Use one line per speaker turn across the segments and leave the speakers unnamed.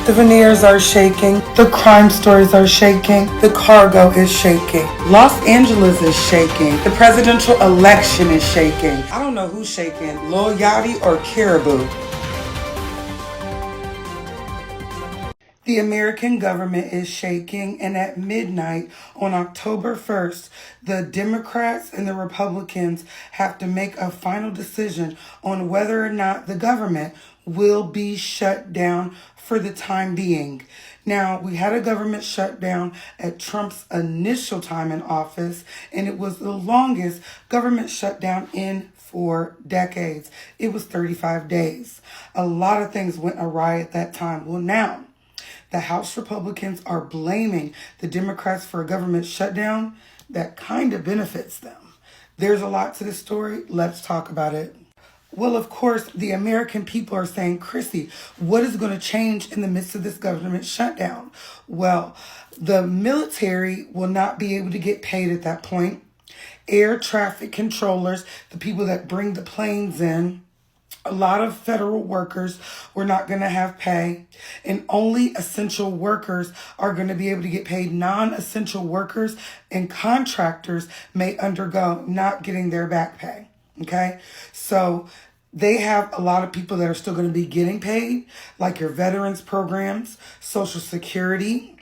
The veneers are shaking. The crime stories are shaking. The cargo is shaking. Los Angeles is shaking. The presidential election is shaking. I don't know who's shaking, Lil Yachty or Caribou. The American government is shaking, and at midnight on October 1st, the Democrats and the Republicans have to make a final decision on whether or not the government will be shut down for the time being. Now, we had a government shutdown at Trump's initial time in office, and it was the longest government shutdown in 4 decades. It was 35 days. A lot of things went awry at that time. Well, now, the House Republicans are blaming the Democrats for a government shutdown that kind of benefits them. There's a lot to this story. Let's talk about it. Well, of course, the American people are saying, Chrissy, what is going to change in the midst of this government shutdown? Well, the military will not be able to get paid at that point. Air traffic controllers, the people that bring the planes in, a lot of federal workers were not going to have pay, and only essential workers are going to be able to get paid. Non-essential workers and contractors may undergo not getting their back pay. Okay, so they have a lot of people that are still going to be getting paid, like your veterans programs, Social Security.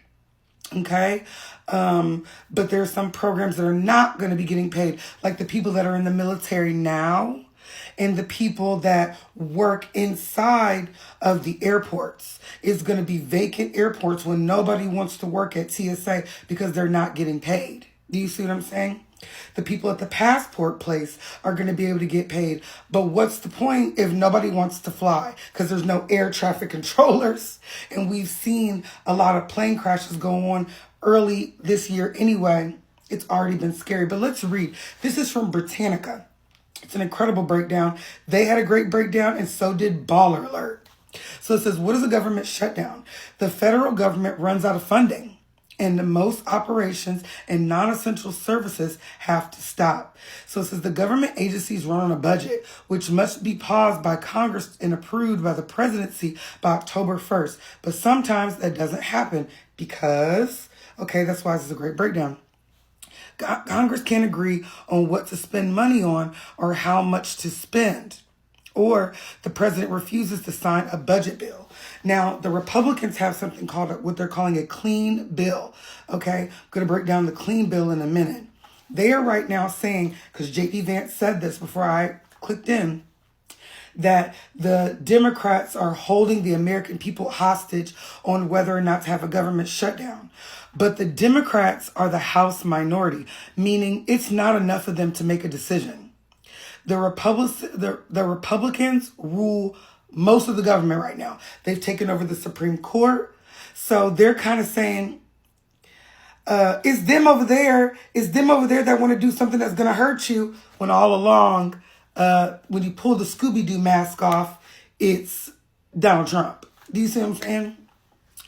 Okay. But there are some programs that are not going to be getting paid, like the people that are in the military now and the people that work inside of the airports. Is going to be vacant airports when nobody wants to work at TSA because they're not getting paid. Do you see what I'm saying? The people at the passport place are going to be able to get paid. But what's the point if nobody wants to fly? Because there's no air traffic controllers. And we've seen a lot of plane crashes go on early this year anyway. It's already been scary. But let's read. This is from Britannica. It's an incredible breakdown. They had a great breakdown, and so did Baller Alert. So it says, what is a government shutdown? The federal government runs out of funding, and most operations and non-essential services have to stop. So it says the government agencies run on a budget, which must be paused by Congress and approved by the presidency by October 1st. But sometimes that doesn't happen because, okay, that's why this is a great breakdown. Congress can't agree on what to spend money on or how much to spend. Or the president refuses to sign a budget bill. Now, the Republicans have something called what they're calling a clean bill. Okay, I'm going to break down the clean bill in a minute. They are right now saying, because J.D. Vance said this before I clicked in, that the Democrats are holding the American people hostage on whether or not to have a government shutdown. But the Democrats are the House minority, meaning it's not enough of them to make a decision. The Republicans rule most of the government right now. They've taken over the Supreme Court. So they're kind of saying, it's them over there that want to do something that's going to hurt you, when all along, when you pull the Scooby-Doo mask off, it's Donald Trump. Do you see what I'm saying?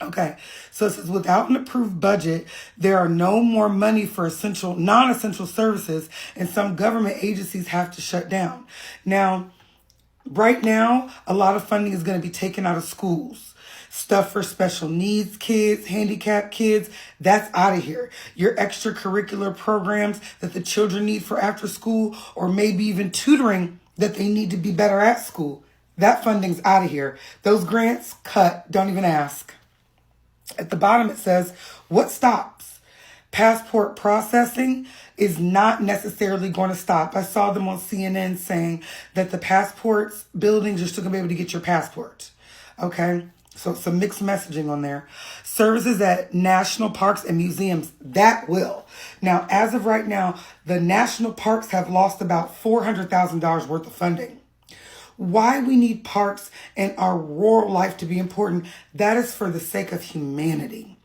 Okay, so it says without an approved budget, there are no more money for non-essential services, and some government agencies have to shut down. Now, right now, a lot of funding is going to be taken out of schools. Stuff for special needs kids, handicapped kids, that's out of here. Your extracurricular programs that the children need for after school, or maybe even tutoring that they need to be better at school, that funding's out of here. Those grants cut, don't even ask. At the bottom it says, what stops? Passport processing is not necessarily going to stop. I saw them on CNN saying that the passports buildings, you're still going to be able to get your passport. Okay, so some mixed messaging on there. Services at national parks and museums, that will. Now, as of right now, the national parks have lost about $400,000 worth of funding. Why we need parks and our rural life to be important, that is for the sake of humanity.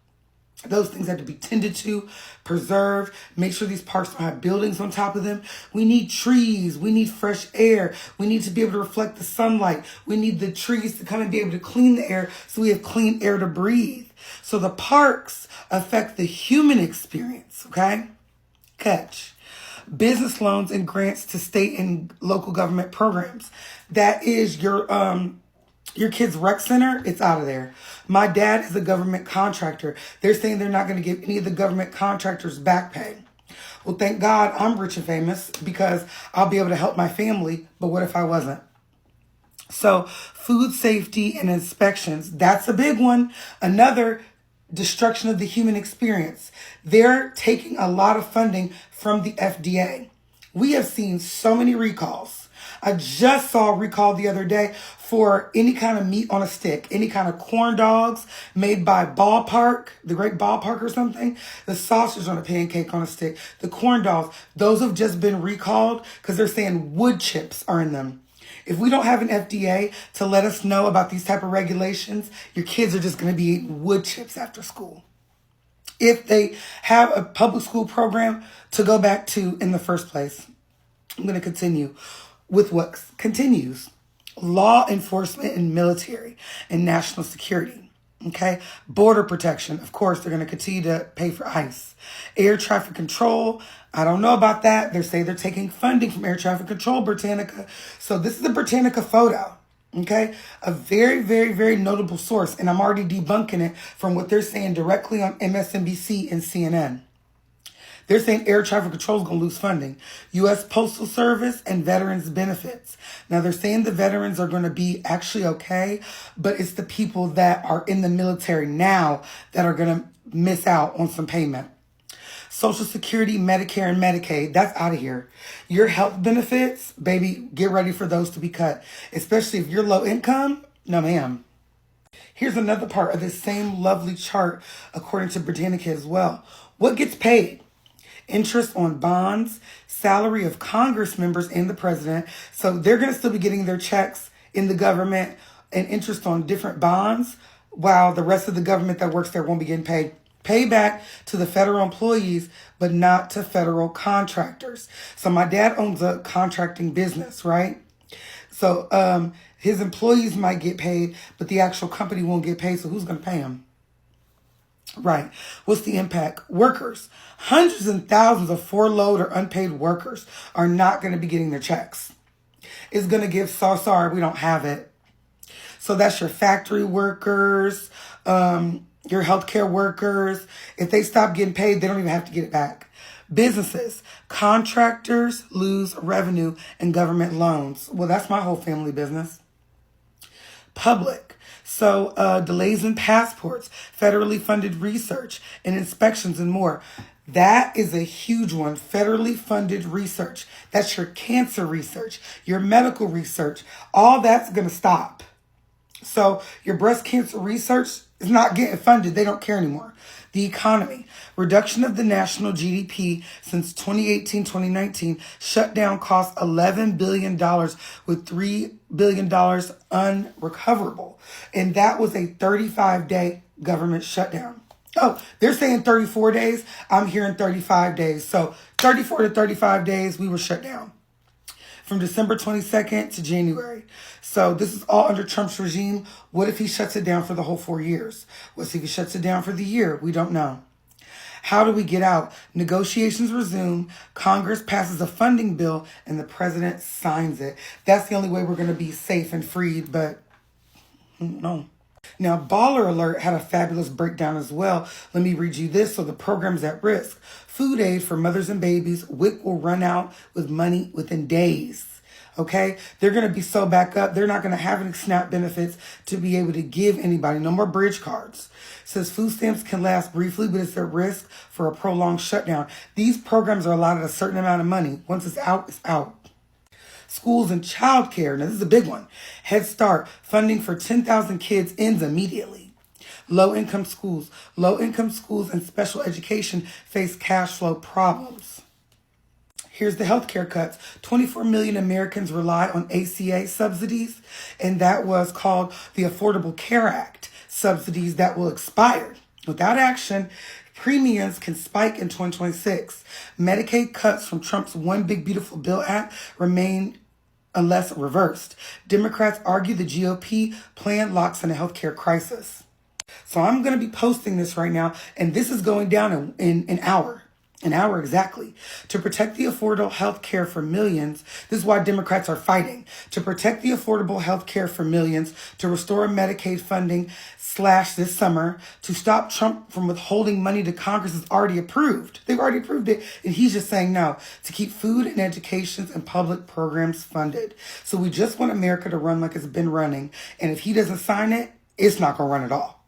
Those things have to be tended to, preserved, make sure these parks don't have buildings on top of them. We need trees. We need fresh air. We need to be able to reflect the sunlight. We need the trees to come and be able to clean the air so we have clean air to breathe. So the parks affect the human experience, okay? Catch. Business loans and grants to state and local government programs. That is your Your kid's rec center, it's out of there. My dad is a government contractor. They're saying they're not going to give any of the government contractors back pay. Well, thank God I'm rich and famous because I'll be able to help my family. But what if I wasn't? So food safety and inspections, that's a big one. Another, destruction of the human experience. They're taking a lot of funding from the FDA. We have seen so many recalls. I just saw a recall the other day for any kind of meat on a stick, any kind of corn dogs made by Ballpark, the Great Ballpark or something, the sausage on a pancake on a stick, the corn dogs, those have just been recalled because they're saying wood chips are in them. If we don't have an FDA to let us know about these type of regulations, your kids are just going to be eating wood chips after school. If they have a public school program to go back to in the first place. I'm going to continue with what continues. Law enforcement and military and national security. Okay. Border protection. Of course, they're going to continue to pay for ICE. Air traffic control. I don't know about that. They say they're taking funding from air traffic control, Britannica. So this is a Britannica photo. Okay. A very, very, very notable source. And I'm already debunking it from what they're saying directly on MSNBC and CNN. They're saying air traffic control is going to lose funding. U.S. Postal Service and veterans benefits. Now, they're saying the veterans are going to be actually okay, but it's the people that are in the military now that are going to miss out on some payment. Social Security, Medicare, and Medicaid, that's out of here. Your health benefits, baby, get ready for those to be cut, especially if you're low income. No, ma'am. Here's another part of this same lovely chart, according to Britannica as well. What gets paid? Interest on bonds, salary of Congress members and the president. So they're going to still be getting their checks in the government and interest on different bonds, while the rest of the government that works there won't be getting paid. Payback to the federal employees, but not to federal contractors. So my dad owns a contracting business, right? So his employees might get paid, but the actual company won't get paid. So who's going to pay him? Right. What's the impact? Workers. Hundreds and thousands of furloughed or unpaid workers are not going to be getting their checks. It's going to give, so sorry, we don't have it. So that's your factory workers, your healthcare workers. If they stop getting paid, they don't even have to get it back. Businesses, contractors lose revenue and government loans. Well, that's my whole family business. Public. So delays in passports, federally funded research and inspections and more. That is a huge one. Federally funded research. That's your cancer research, your medical research. All that's going to stop. So your breast cancer research is not getting funded. They don't care anymore. The economy. Reduction of the national GDP since 2018-2019. Shutdown cost $11 billion with $3 billion unrecoverable. And that was a 35-day government shutdown. Oh, they're saying 34 days. I'm hearing 35 days. So 34 to 35 days, we were shut down. From December 22nd to January. So this is all under Trump's regime. What if he shuts it down for the whole 4 years? What if he shuts it down for the year? We don't know. How do we get out? Negotiations resume. Congress passes a funding bill and the president signs it. That's the only way we're going to be safe and freed, but no. Now, Baller Alert had a fabulous breakdown as well. Let me read you this. So the program's at risk. Food aid for mothers and babies. WIC will run out with money within days. Okay? They're going to be so back up. They're not going to have any SNAP benefits to be able to give anybody. No more bridge cards. Says food stamps can last briefly, but it's at risk for a prolonged shutdown. These programs are allotted a certain amount of money. Once it's out, it's out. Schools and childcare. Now, this is a big one. Head Start. Funding for 10,000 kids ends immediately. Low-income schools. Low-income schools and special education face cash flow problems. Here's the healthcare cuts. 24 million Americans rely on ACA subsidies, and that was called the Affordable Care Act subsidies that will expire. Without action, premiums can spike in 2026. Medicaid cuts from Trump's One Big Beautiful Bill Act remain unless reversed. Democrats argue the GOP plan locks in a healthcare crisis. So I'm going to be posting this right now, and this is going down in an hour. An hour exactly. To protect the affordable health care for millions, this is why Democrats are fighting. To protect the affordable health care for millions, to restore Medicaid funding slash this summer, to stop Trump from withholding money to Congress is already approved. They've already approved it, and he's just saying no. To keep food and education and public programs funded. So we just want America to run like it's been running, and if he doesn't sign it, it's not going to run at all.